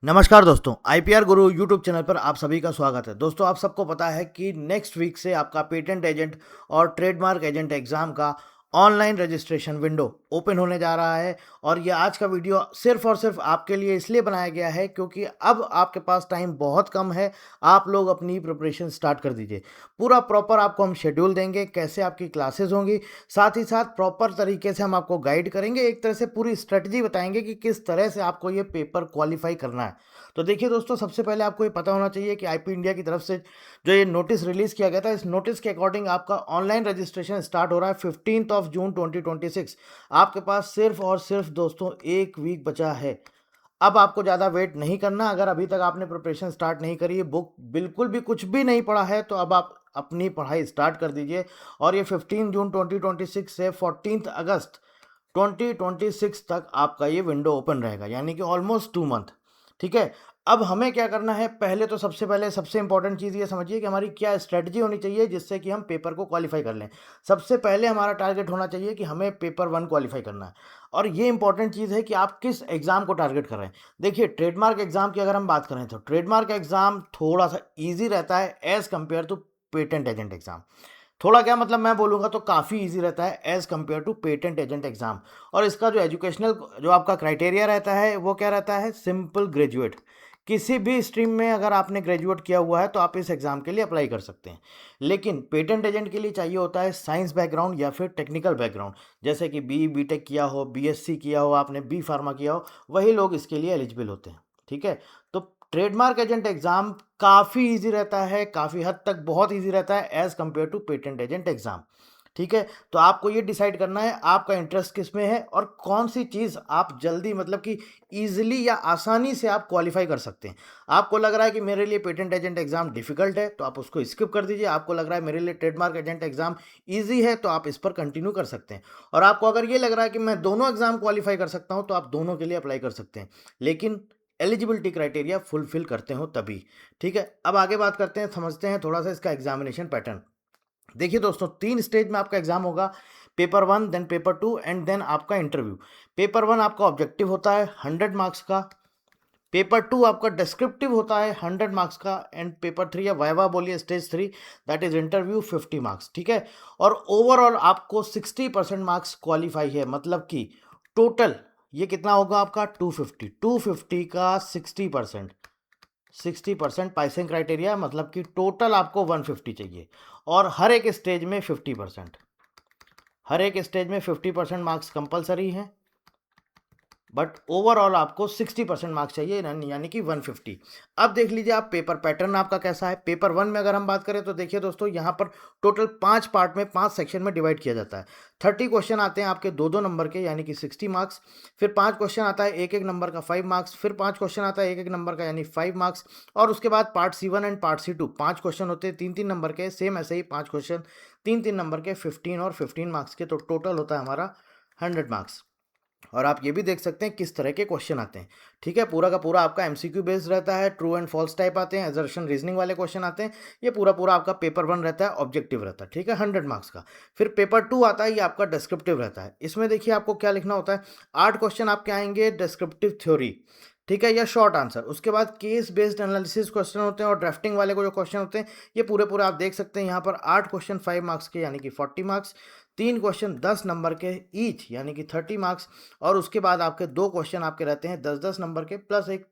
नमस्कार दोस्तों, आईपीआर गुरु YouTube channel पर आप सभी का स्वागत है। दोस्तों, आप सबको पता है कि नेक्स्ट वीक से आपका पेटेंट एजेंट और ट्रेडमार्क एजेंट एग्जाम का ऑनलाइन रजिस्ट्रेशन विंडो ओपन होने जा रहा है। और ये आज का वीडियो सिर्फ और सिर्फ आपके लिए इसलिए बनाया गया है क्योंकि अब आपके पास टाइम बहुत कम है। आप लोग अपनी प्रिपरेशन स्टार्ट कर दीजिए। पूरा प्रॉपर आपको हम शेड्यूल देंगे, कैसे आपकी क्लासेस होंगी, साथ ही साथ प्रॉपर तरीके से हम आपको गाइड करेंगे। एक तरह से पूरी स्ट्रेटजी बताएंगे कि किस तरह से आपको ये पेपर क्वालिफाई करना है। तो देखिए दोस्तों, सबसे पहले आपको ये पता होना चाहिए कि आईपी इंडिया की तरफ से जो ये नोटिस रिलीज किया गया था, इस नोटिस के अकॉर्डिंग आपका ऑनलाइन रजिस्ट्रेशन स्टार्ट हो रहा है 15 जून 2026। आपके पास सिर्फ और सिर्फ दोस्तों एक वीक बचा है। अब आपको ज़्यादा वेट नहीं करना। अगर अभी तक आपने प्रिपरेशन स्टार्ट नहीं करी है, बुक बिल्कुल भी कुछ भी नहीं पढ़ा है, तो अब आप अपनी पढ़ाई स्टार्ट कर दीजिए। और ये 15 जून 2026 से 14 अगस्त 2026 तक आपका ये विंडो ओपन रहेगा, यानी कि ऑलमोस्ट 2 मंथ। ठीक है। अब हमें क्या करना है, पहले तो सबसे पहले सबसे इंपॉर्टेंट चीज़ ये समझिए कि हमारी क्या स्ट्रेटजी होनी चाहिए जिससे कि हम पेपर को क्वालिफाई कर लें। सबसे पहले हमारा टारगेट होना चाहिए कि हमें पेपर 1 क्वालिफाई करना है। और ये इंपॉर्टेंट चीज़ है कि आप किस एग्ज़ाम को टारगेट कर रहे हैं। देखिए, ट्रेडमार्क एग्ज़ाम की अगर हम बात करें तो ट्रेडमार्क एग्ज़ाम थोड़ा सा ईजी रहता है as compare to patent agent exam. थोड़ा क्या मतलब, मैं बोलूँगा तो काफ़ी ईज़ी रहता है as compare to patent agent exam. और इसका जो एजुकेशनल जो आपका क्राइटेरिया रहता है वो क्या रहता है, सिंपल ग्रेजुएट। किसी भी स्ट्रीम में अगर आपने ग्रेजुएट किया हुआ है तो आप इस एग्ज़ाम के लिए अप्लाई कर सकते हैं। लेकिन पेटेंट एजेंट के लिए चाहिए होता है साइंस बैकग्राउंड या फिर टेक्निकल बैकग्राउंड, जैसे कि बी बीटेक किया हो, बीएससी किया हो, आपने बी फार्मा किया हो, वही लोग इसके लिए एलिजिबल होते हैं। ठीक है। तो ट्रेडमार्क एजेंट एग्ज़ाम काफ़ी ईज़ी रहता है, काफ़ी हद तक बहुत ईज़ी रहता है as compare to patent agent exam. ठीक है। तो आपको ये डिसाइड करना है आपका इंटरेस्ट किस में है और कौन सी चीज़ आप जल्दी मतलब कि ईज़िली या आसानी से आप क्वालिफ़ाई कर सकते हैं। आपको लग रहा है कि मेरे लिए पेटेंट एजेंट एग्ज़ाम डिफ़िकल्ट है, तो आप उसको स्किप कर दीजिए। आपको लग रहा है मेरे लिए ट्रेडमार्क एजेंट एग्ज़ाम ईज़ी है, तो आप इस पर कंटिन्यू कर सकते हैं। और आपको अगर ये लग रहा है कि मैं दोनों एग्ज़ाम क्वालिफ़ाई कर सकता हूँ, तो आप दोनों के लिए अप्लाई कर सकते हैं। लेकिन एलिजिबिलिटी क्राइटेरिया फुलफ़िल करते हो तभी। ठीक है। अब आगे बात करते हैं, समझते हैं थोड़ा-सा इसका एग्ज़ामिनेशन पैटर्न। देखिए दोस्तों, 3 स्टेज में आपका एग्जाम होगा। Paper 1, then paper 2 and then आपका इंटरव्यू। पेपर 1 आपका ऑब्जेक्टिव होता है 100 मार्क्स का। पेपर 2 आपका डिस्क्रिप्टिव होता है 100 मार्क्स का। एंड पेपर 3 या वाइवा बोलिए, stage 3, that is interview, 50 marks. ठीक है। और ओवरऑल आपको 60% मार्क्स क्वालिफाई है, मतलब कि टोटल ये कितना होगा आपका 250 का 60%। 60% पासिंग क्राइटेरिया, मतलब कि टोटल आपको 150 चाहिए। और हर एक स्टेज में 50%, हर एक स्टेज में 50% मार्क्स कंपलसरी है, बट ओवरऑल आपको 60% मार्क्स चाहिए, यानी कि 150। अब देख लीजिए आप पेपर पैटर्न आपका कैसा है। पेपर 1 में अगर हम बात करें तो देखिए दोस्तों, यहाँ पर टोटल 5 पार्ट में 5 सेक्शन में डिवाइड किया जाता है। 30 क्वेश्चन आते हैं आपके 2-2 नंबर के, यानी कि 60 मार्क्स। फिर 5 क्वेश्चन आता है 1-1 नंबर का, 5 मार्क्स। फिर 5 क्वेश्चन आता है 1-1 नंबर का, यानी 5 मार्क्स। और उसके बाद part C1 and part C2 5 question होते हैं 3-3 नंबर के, सेम ऐसे ही 5 क्वेश्चन 3-3 नंबर के, 15 और 15 मार्क्स के। तो टोटल होता है हमारा 100 मार्क्स। और आप ये भी देख सकते हैं किस तरह के क्वेश्चन आते हैं। ठीक है। पूरा का पूरा आपका एमसीक्यू बेस्ड रहता है, ट्रू एंड फॉल्स टाइप आते हैं, असर्शन रीजनिंग वाले क्वेश्चन आते हैं। ये पूरा पूरा आपका पेपर 1 रहता है, ऑब्जेक्टिव रहता है। ठीक है, 100 मार्क्स का। फिर पेपर 2 आता है, ये आपका डिस्क्रिप्टिव रहता है। इसमें देखिए आपको क्या लिखना होता है। 8 क्वेश्चन आपके आएंगे डिस्क्रिप्टिव थ्योरी, ठीक है, या शॉर्ट आंसर। उसके बाद केस बेस्ड एनालिसिस क्वेश्चन होते हैं, और ड्राफ्टिंग वाले को जो क्वेश्चन होते हैं, ये पूरे पूरे आप देख सकते हैं यहाँ पर। 8 क्वेश्चन 5 मार्क्स के, यानी कि 40 मार्क्स। 3 क्वेश्चन 10 नंबर के ईच, यानी कि 30 मार्क्स। और उसके बाद आपके 2 क्वेश्चन आपके रहते हैं 10-10 नंबर के, प्लस एक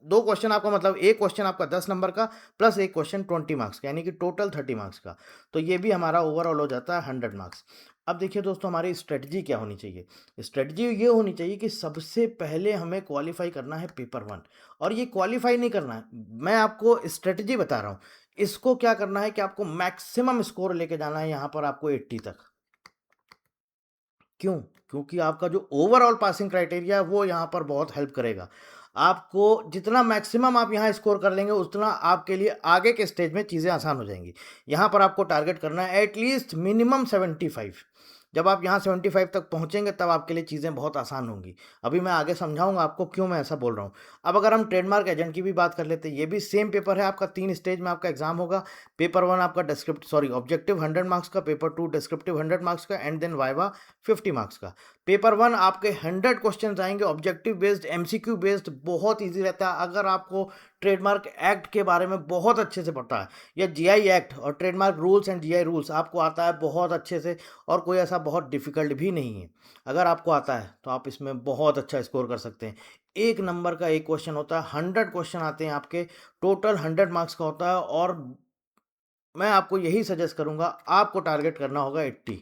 2 क्वेश्चन आपका, मतलब एक क्वेश्चन आपका 10 नंबर का, प्लस एक क्वेश्चन 20 मार्क्स का, यानी कि टोटल 30 मार्क्स का। तो ये भी हमारा ओवरऑल हो जाता है 100 मार्क्स। अब देखिए दोस्तों, हमारी स्ट्रेटजी क्या होनी चाहिए। स्ट्रेटजी ये होनी चाहिए कि सबसे पहले हमें क्वालिफाई करना है पेपर 1। और ये क्वालिफाई नहीं करना है, मैं आपको स्ट्रेटजी बता रहा हूँ। इसको क्या करना है कि आपको मैक्सिमम स्कोर लेके जाना है यहाँ पर आपको 80 तक। क्यों? क्योंकि आपका जो ओवरऑल पासिंग क्राइटेरिया है वो यहाँ पर बहुत हेल्प करेगा। आपको जितना मैक्सिमम आप यहाँ स्कोर कर लेंगे, उतना आपके लिए आगे के स्टेज में चीज़ें आसान हो जाएँगी। यहाँ पर आपको टारगेट करना है एटलीस्ट मिनिमम 75। जब आप यहाँ 75 तक पहुँचेंगे तब आपके लिए चीज़ें बहुत आसान होंगी। अभी मैं आगे समझाऊँगा आपको क्यों मैं ऐसा बोल रहा हूँ। अब अगर हम ट्रेडमार्क एजेंट की भी बात कर लेते हैं, ये भी सेम पेपर है आपका, 3 स्टेज में आपका एग्जाम होगा। पेपर 1 आपका ऑब्जेक्टिव 100 मार्क्स का, पेपर 2 डिस्क्रिप्टिव 100 मार्क्स का एंड देन वाइवा 50 मार्क्स का। पेपर 1 आपके 100 क्वेश्चंस आएंगे, ऑब्जेक्टिव बेस्ड, एमसीक्यू बेस्ड, बहुत ईजी रहता है अगर आपको ट्रेडमार्क एक्ट के बारे में बहुत अच्छे से पता है, या जीआई एक्ट और trademark rules and GI rules आपको आता है बहुत अच्छे से, और कोई ऐसा बहुत डिफिकल्ट भी नहीं है। अगर आपको आता है तो आप इसमें बहुत अच्छा स्कोर कर सकते हैं। 1 नंबर का एक क्वेश्चन होता है, 100 क्वेश्चन आते हैं आपके, टोटल 100 मार्क्स का होता है, और मैं आपको यही सजेस्ट करूंगा, आपको टारगेट करना होगा 80,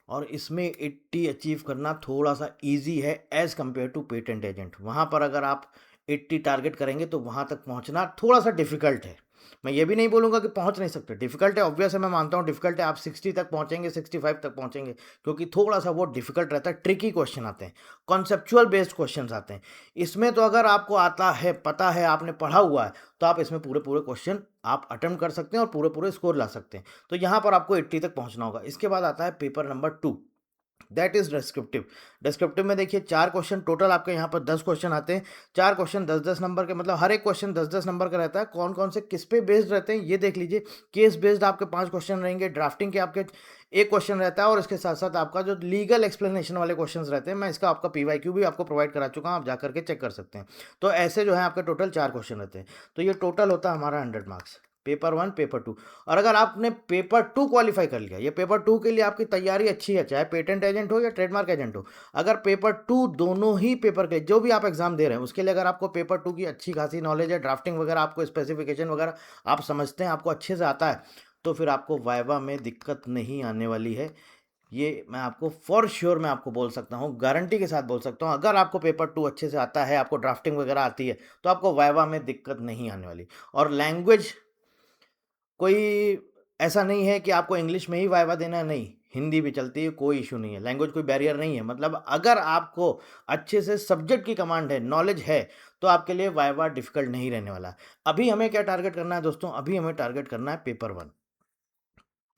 और इसमें 80 अचीव करना थोड़ा सा इजी है as compare to patent agent. वहाँ पर अगर आप 80 टारगेट करेंगे तो वहाँ तक पहुँचना थोड़ा सा डिफिकल्ट है। मैं ये भी नहीं बोलूँगा कि पहुँच नहीं सकते, डिफिकल्ट है, ऑब्वियस है, मैं मानता हूँ डिफिकल्ट है। आप 60 तक पहुँचेंगे, 65 तक पहुँचेंगे, क्योंकि थोड़ा सा वो डिफिकल्ट रहता है, ट्रिकी क्वेश्चन आते हैं, कॉन्सेप्चुअल बेस्ड क्वेश्चन आते हैं। इसमें तो अगर आपको आता है, पता है, आपने पढ़ा हुआ है, तो आप इसमें पूरे पूरे क्वेश्चन आप अटेम्प्ट कर सकते हैं और पूरे पूरे स्कोर ला सकते हैं। तो यहाँ पर आपको 80 तक पहुँचना होगा। इसके बाद आता है paper number 2, that is descriptive. Descriptive में देखिए 4 क्वेश्चन टोटल, आपके यहाँ पर 10 क्वेश्चन आते हैं। 4 क्वेश्चन 10-10 नंबर के, मतलब हर एक क्वेश्चन 10-10 नंबर का रहता है। कौन कौन से किस पे बेस्ड रहते हैं ये देख लीजिए। केस बेस्ड आपके 5 क्वेश्चन रहेंगे, ड्राफ्टिंग के आपके 1 क्वेश्चन रहता है, और इसके साथ साथ आपका जो लीगल एक्सप्लेनेशन वाले क्वेश्चन रहते हैं, मैं इसका आपका पीवाईक्यू भी आपको प्रोवाइड करा चुका हूँ, आप जाकर के चेक कर सकते हैं। तो ऐसे जो है आपके टोटल 4 क्वेश्चन रहते हैं। तो ये टोटल होता है हमारा 100 मार्क्स, पेपर 1 पेपर 2। और अगर आपने पेपर 2 क्वालिफाई कर लिया, ये पेपर 2 के लिए आपकी तैयारी अच्छी है, चाहे पेटेंट एजेंट हो या ट्रेडमार्क एजेंट हो, अगर पेपर 2 दोनों ही पेपर के जो भी आप एग्जाम दे रहे हैं उसके लिए अगर आपको पेपर 2 की अच्छी खासी नॉलेज है, ड्राफ्टिंग वगैरह आपको स्पेसिफिकेशन वगैरह आप समझते हैं, आपको अच्छे से आता है, तो फिर आपको वाइवा में दिक्कत नहीं आने वाली है। ये मैं आपको फॉर श्योर मैं आपको बोल सकता हूँ, गारंटी के साथ बोल सकता हूँ। अगर आपको पेपर 2 अच्छे से आता है, आपको ड्राफ्टिंग वगैरह आती है, तो आपको वाइवा में दिक्कत नहीं आने वाली। और लैंग्वेज कोई ऐसा नहीं है कि आपको इंग्लिश में ही वाइवा देना है, नहीं, हिंदी भी चलती है, कोई इशू नहीं है, लैंग्वेज कोई बैरियर नहीं है। मतलब अगर आपको अच्छे से सब्जेक्ट की कमांड है, नॉलेज है, तो आपके लिए वाइवा डिफिकल्ट नहीं रहने वाला है। अभी हमें क्या टारगेट करना है दोस्तों, अभी हमें टारगेट करना है पेपर 1,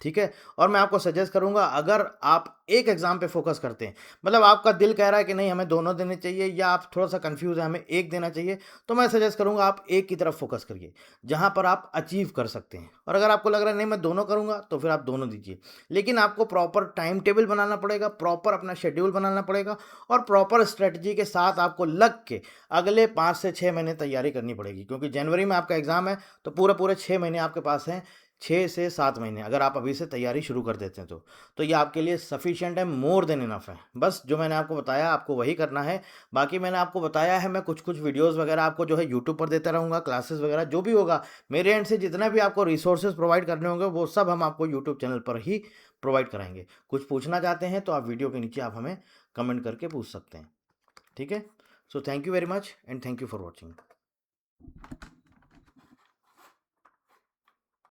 ठीक है। और मैं आपको सजेस्ट करूंगा, अगर आप एक एग्जाम पे फोकस करते हैं, मतलब आपका दिल कह रहा है कि नहीं हमें दोनों देने चाहिए, या आप थोड़ा सा कंफ्यूज है हमें एक देना चाहिए, तो मैं सजेस्ट करूंगा आप एक की तरफ फोकस करिए जहां पर आप अचीव कर सकते हैं। और अगर आपको लग रहा है नहीं मैं दोनों करूंगा, तो फिर आप दोनों दीजिए। लेकिन आपको प्रॉपर टाइम टेबल बनाना पड़ेगा, प्रॉपर अपना शेड्यूल बनाना पड़ेगा, और प्रॉपर स्ट्रेटजी के साथ आपको लग के अगले 5 से 6 महीने तैयारी करनी पड़ेगी, क्योंकि जनवरी में आपका एग्जाम है, तो पूरे पूरे 6 महीने आपके पास हैं, 6 से 7 महीने अगर आप अभी से तैयारी शुरू कर देते हैं तो ये आपके लिए सफिशिएंट है, मोर देन इनफ है। बस जो मैंने आपको बताया आपको वही करना है। बाकी मैंने आपको बताया है, मैं कुछ कुछ वीडियोस वगैरह आपको जो है यूट्यूब पर देता रहूँगा, क्लासेस वगैरह जो भी होगा मेरे एंड से, जितना भी आपको रिसोर्सेज प्रोवाइड करने होंगे वो सब हम आपको यूट्यूब चैनल पर ही प्रोवाइड कराएंगे। कुछ पूछना चाहते हैं तो आप वीडियो के नीचे आप हमें कमेंट करके पूछ सकते हैं, ठीक है। So thank you very much and thank you for watching.